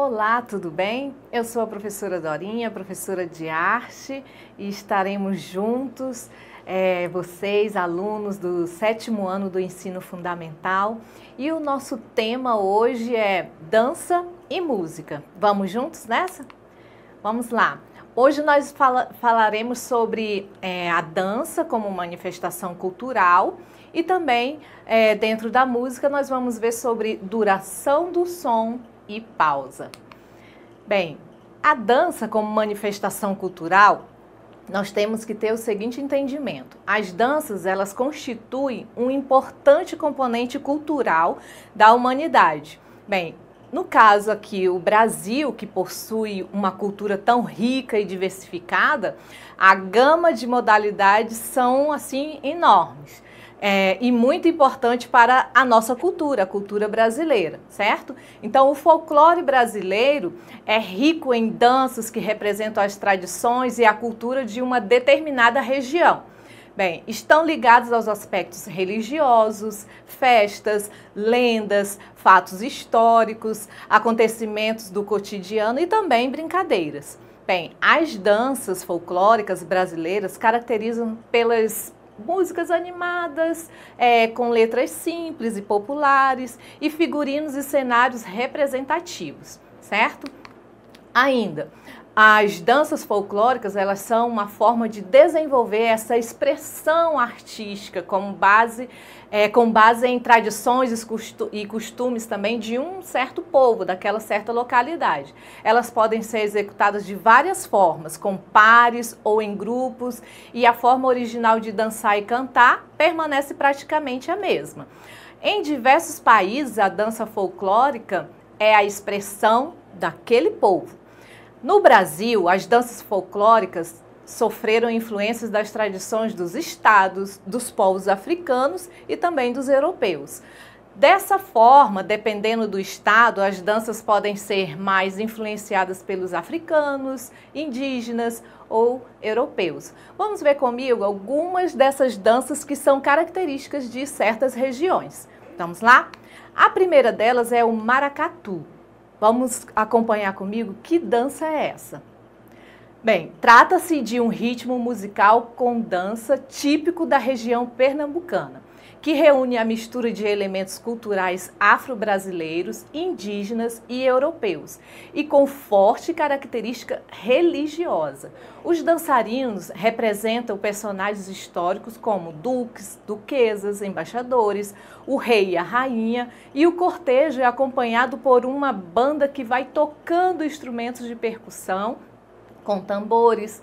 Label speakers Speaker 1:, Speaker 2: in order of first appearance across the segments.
Speaker 1: Olá, tudo bem? Eu sou a professora Dorinha, professora de arte, e estaremos juntos, vocês, alunos do 7º ano do ensino fundamental, e o nosso tema hoje é dança e música. Vamos juntos nessa? Vamos lá! Hoje nós falaremos sobre a dança como manifestação cultural e também, dentro da música, nós vamos ver sobre duração do som e pausa. Bem, a dança como manifestação cultural, nós temos que ter o seguinte entendimento. As danças, elas constituem um importante componente cultural da humanidade. Bem, no caso aqui, o Brasil, que possui uma cultura tão rica e diversificada, a gama de modalidades são, assim, enormes. E muito importante para a nossa cultura, a cultura brasileira, certo? Então, o folclore brasileiro é rico em danças que representam as tradições e a cultura de uma determinada região. Bem, estão ligados aos aspectos religiosos, festas, lendas, fatos históricos, acontecimentos do cotidiano e também brincadeiras. Bem, as danças folclóricas brasileiras caracterizam pelas músicas animadas, com letras simples e populares e figurinos e cenários representativos, certo? Ainda, as danças folclóricas, elas são uma forma de desenvolver essa expressão artística com base em tradições e costumes também de um certo povo, daquela certa localidade. Elas podem ser executadas de várias formas, com pares ou em grupos, e a forma original de dançar e cantar permanece praticamente a mesma. Em diversos países, a dança folclórica é a expressão daquele povo. No Brasil, as danças folclóricas sofreram influências das tradições dos estados, dos povos africanos e também dos europeus. Dessa forma, dependendo do estado, as danças podem ser mais influenciadas pelos africanos, indígenas ou europeus. Vamos ver comigo algumas dessas danças que são características de certas regiões. Vamos lá? A primeira delas é o maracatu. Vamos acompanhar comigo que dança é essa? Bem, trata-se de um ritmo musical com dança típico da região pernambucana, que reúne a mistura de elementos culturais afro-brasileiros, indígenas e europeus, e com forte característica religiosa. Os dançarinos representam personagens históricos como duques, duquesas, embaixadores, o rei e a rainha, e o cortejo é acompanhado por uma banda que vai tocando instrumentos de percussão, com tambores,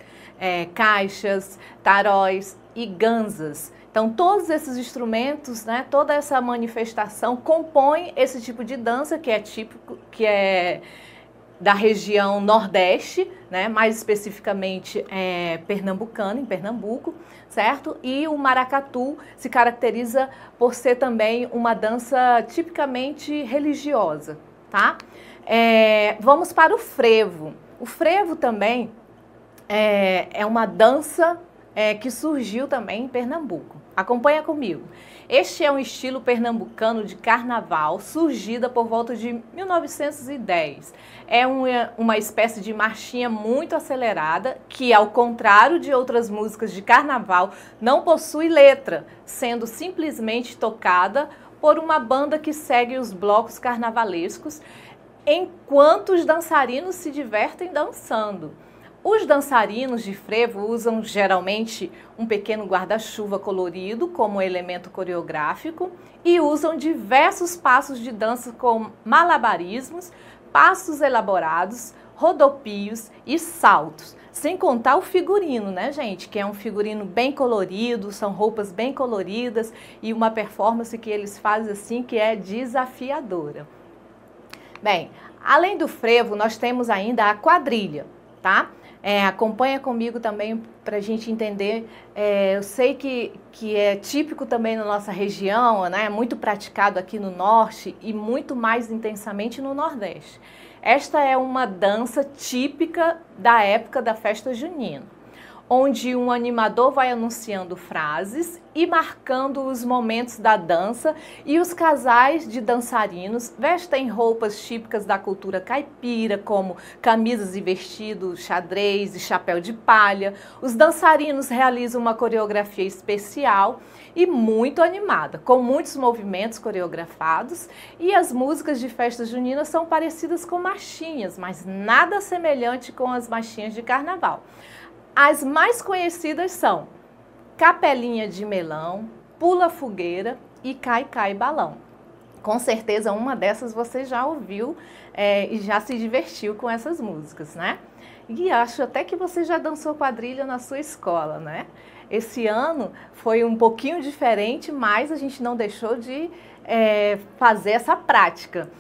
Speaker 1: caixas, taróis e ganzas. Então, todos esses instrumentos, né, toda essa manifestação compõe esse tipo de dança que é típico, que é da região Nordeste, né, mais especificamente pernambucana, em Pernambuco, certo? E o maracatu se caracteriza por ser também uma dança tipicamente religiosa, tá? Vamos para o frevo. O frevo também é uma dança que surgiu também em Pernambuco. Acompanha comigo. Este é um estilo pernambucano de carnaval, surgida por volta de 1910. É uma espécie de marchinha muito acelerada, que, ao contrário de outras músicas de carnaval, não possui letra, sendo simplesmente tocada por uma banda que segue os blocos carnavalescos, enquanto os dançarinos se divertem dançando. Os dançarinos de frevo usam geralmente um pequeno guarda-chuva colorido como elemento coreográfico e usam diversos passos de dança como malabarismos, passos elaborados, rodopios e saltos. Sem contar o figurino, né, gente? Que é um figurino bem colorido, são roupas bem coloridas e uma performance que eles fazem assim que é desafiadora. Bem, além do frevo, nós temos ainda a quadrilha, tá? Acompanha comigo também para a gente entender. Eu sei que é típico também na nossa região, né? É muito praticado aqui no Norte e muito mais intensamente no Nordeste. Esta é uma dança típica da época da festa junina. onde um animador vai anunciando frases e marcando os momentos da dança, e os casais de dançarinos vestem roupas típicas da cultura caipira, como camisas e vestidos, xadrez e chapéu de palha. Os dançarinos realizam uma coreografia especial e muito animada, com muitos movimentos coreografados, e as músicas de festa junina são parecidas com marchinhas, mas nada semelhante com as marchinhas de carnaval. As mais conhecidas são Capelinha de Melão, Pula Fogueira e Cai Cai Balão. Com certeza uma dessas você já ouviu e já se divertiu com essas músicas, né? E acho até que você já dançou quadrilha na sua escola, né? Esse ano foi um pouquinho diferente, mas a gente não deixou de fazer essa prática.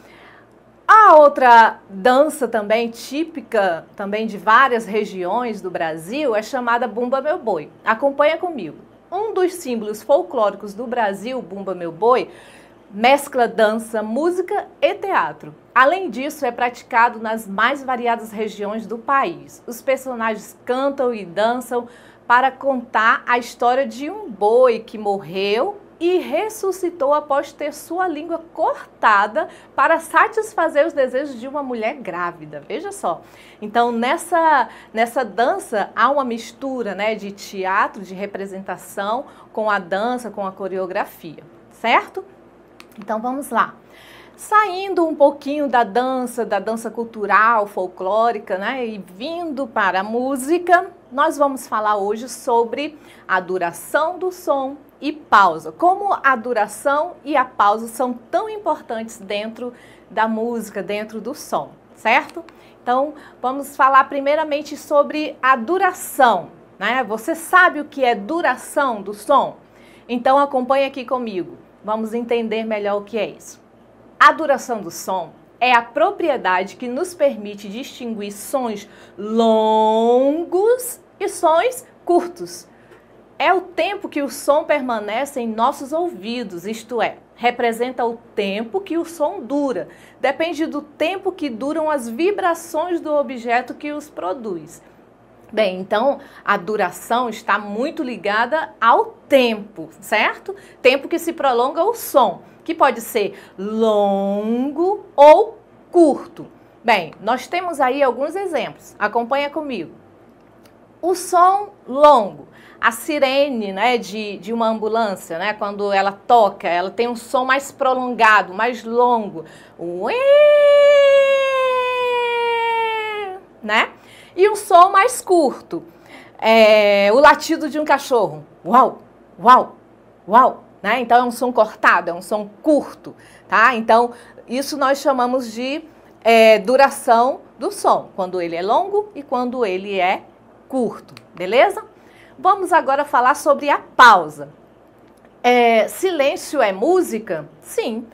Speaker 1: A outra dança também típica também de várias regiões do Brasil é chamada Bumba Meu Boi. Acompanha comigo. Um dos símbolos folclóricos do Brasil, Bumba Meu Boi, mescla dança, música e teatro. Além disso, é praticado nas mais variadas regiões do país. Os personagens cantam e dançam para contar a história de um boi que morreu e ressuscitou após ter sua língua cortada para satisfazer os desejos de uma mulher grávida. Veja só. Então, nessa dança há uma mistura, né, de teatro, de representação com a dança, com a coreografia, certo? Então, vamos lá. Saindo um pouquinho da dança cultural, folclórica, né, e vindo para a música, nós vamos falar hoje sobre a duração do som e pausa. Como a duração e a pausa são tão importantes dentro da música, dentro do som, certo? Então, vamos falar primeiramente sobre a duração, né? Você sabe o que é duração do som? Então, acompanhe aqui comigo. Vamos entender melhor o que é isso. A duração do som é a propriedade que nos permite distinguir sons longos e sons curtos. É o tempo que o som permanece em nossos ouvidos, isto é, representa o tempo que o som dura. Depende do tempo que duram as vibrações do objeto que os produz. Bem, então a duração está muito ligada ao tempo, certo? Tempo que se prolonga o som, que pode ser longo ou curto. Bem, nós temos aí alguns exemplos. Acompanha comigo. O som longo, a sirene, né, de uma ambulância, né, quando ela toca, ela tem um som mais prolongado, mais longo. Ué, né? E um som mais curto, o latido de um cachorro. Uau, uau, uau. Né? Então é um som cortado, é um som curto, tá? Então isso nós chamamos de duração do som, quando ele é longo e quando ele é curto, beleza? Vamos agora falar sobre a pausa. Silêncio é música? Sim,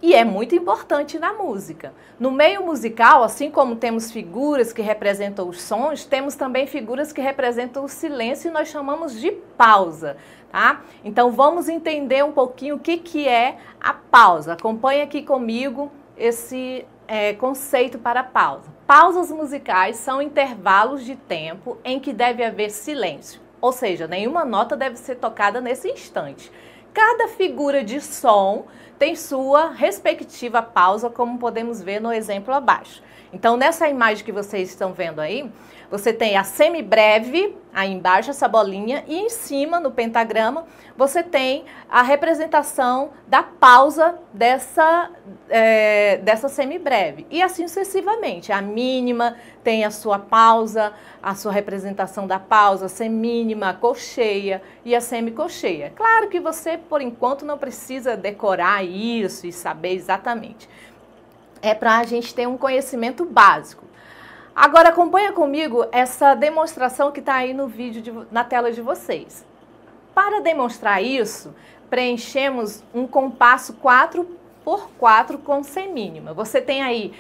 Speaker 1: e é muito importante na música. No meio musical, assim como temos figuras que representam os sons, temos também figuras que representam o silêncio e nós chamamos de pausa, tá? Então vamos entender um pouquinho o que é a pausa. Acompanhe aqui comigo esse conceito para pausa. Pausas musicais são intervalos de tempo em que deve haver silêncio, ou seja, nenhuma nota deve ser tocada nesse instante. Cada figura de som tem sua respectiva pausa, como podemos ver no exemplo abaixo. Então, nessa imagem que vocês estão vendo aí, você tem a semibreve, aí embaixo essa bolinha, e em cima, no pentagrama, você tem a representação da pausa dessa semibreve. E assim sucessivamente. A mínima tem a sua pausa, a sua representação da pausa, a semínima, a colcheia e a semicolcheia. Claro que você, por enquanto, não precisa decorar isso e saber exatamente. É para a gente ter um conhecimento básico. Agora acompanha comigo essa demonstração que está aí no vídeo, na tela de vocês. Para demonstrar isso, preenchemos um compasso 4x4 com semínima. Você tem aí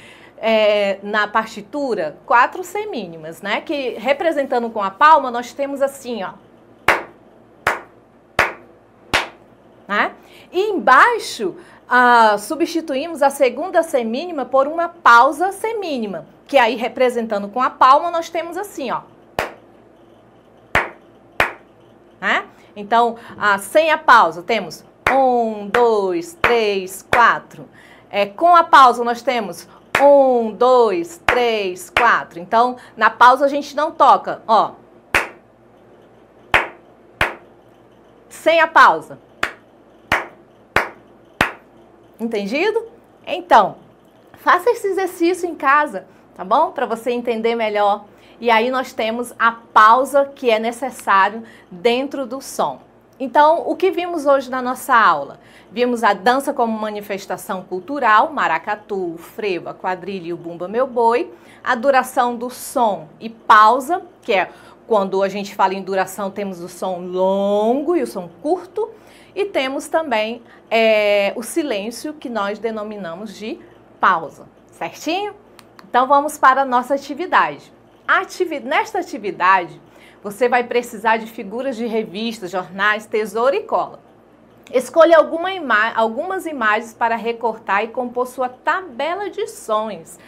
Speaker 1: na partitura 4 semínimas, né? Que representando com a palma nós temos assim, ó. Né? E embaixo substituímos a segunda semínima por uma pausa semínima, que aí representando com a palma nós temos assim, ó. né? Então, sem a pausa, temos 1, 2, 3, 4. Com a pausa, nós temos 1, 2, 3, 4. Então, na pausa a gente não toca, ó. Sem a pausa. Entendido? Então, faça esse exercício em casa, tá bom? Para você entender melhor. E aí nós temos a pausa que é necessário dentro do som. Então, o que vimos hoje na nossa aula? Vimos a dança como manifestação cultural, maracatu, o frevo, a quadrilha e o bumba meu boi, a duração do som e pausa, que é quando a gente fala em duração, temos o som longo e o som curto, e temos também o silêncio, que nós denominamos de pausa, certinho? Então, vamos para a nossa atividade. Nesta atividade, você vai precisar de figuras de revistas, jornais, tesoura e cola. Escolha algumas imagens para recortar e compor sua tabela de sons.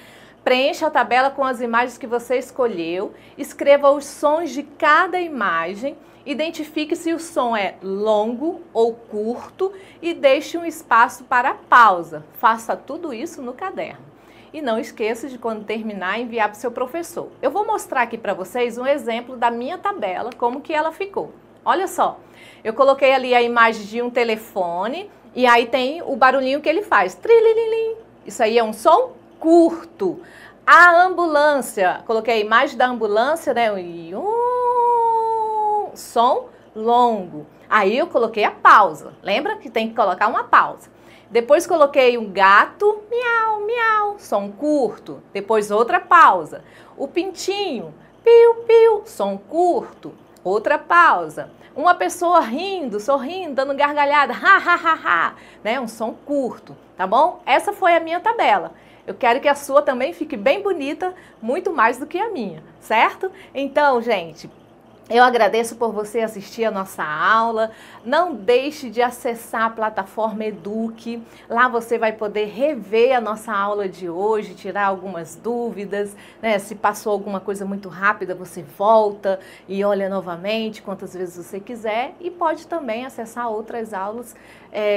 Speaker 1: Preencha a tabela com as imagens que você escolheu, escreva os sons de cada imagem, identifique se o som é longo ou curto e deixe um espaço para a pausa. Faça tudo isso no caderno. E não esqueça de, quando terminar, enviar para o seu professor. Eu vou mostrar aqui para vocês um exemplo da minha tabela, como que ela ficou. Olha só, eu coloquei ali a imagem de um telefone e aí tem o barulhinho que ele faz. Trilililim. Isso aí é um som curto. A ambulância, coloquei a imagem da ambulância, né? Som longo. Aí eu coloquei a pausa. Lembra que tem que colocar uma pausa. Depois coloquei um gato, miau, miau, som curto. Depois outra pausa. O pintinho, piu, piu, som curto. Outra pausa. Uma pessoa rindo, sorrindo, dando gargalhada, ha, ha, ha, ha, né? Um som curto, tá bom? Essa foi a minha tabela. Eu quero que a sua também fique bem bonita, muito mais do que a minha, certo? Então, gente, eu agradeço por você assistir a nossa aula. Não deixe de acessar a plataforma Eduque. Lá você vai poder rever a nossa aula de hoje, tirar algumas dúvidas, né? Se passou alguma coisa muito rápida, você volta e olha novamente quantas vezes você quiser. E pode também acessar outras aulas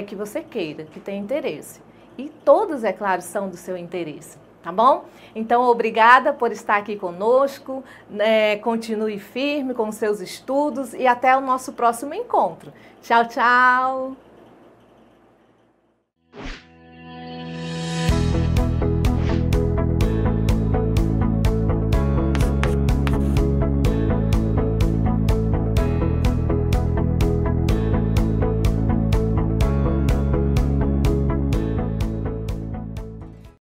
Speaker 1: que você queira, que tenha interesse. E todas, é claro, são do seu interesse. Tá bom? Então, obrigada por estar aqui conosco, continue firme com os seus estudos e até o nosso próximo encontro. Tchau, tchau!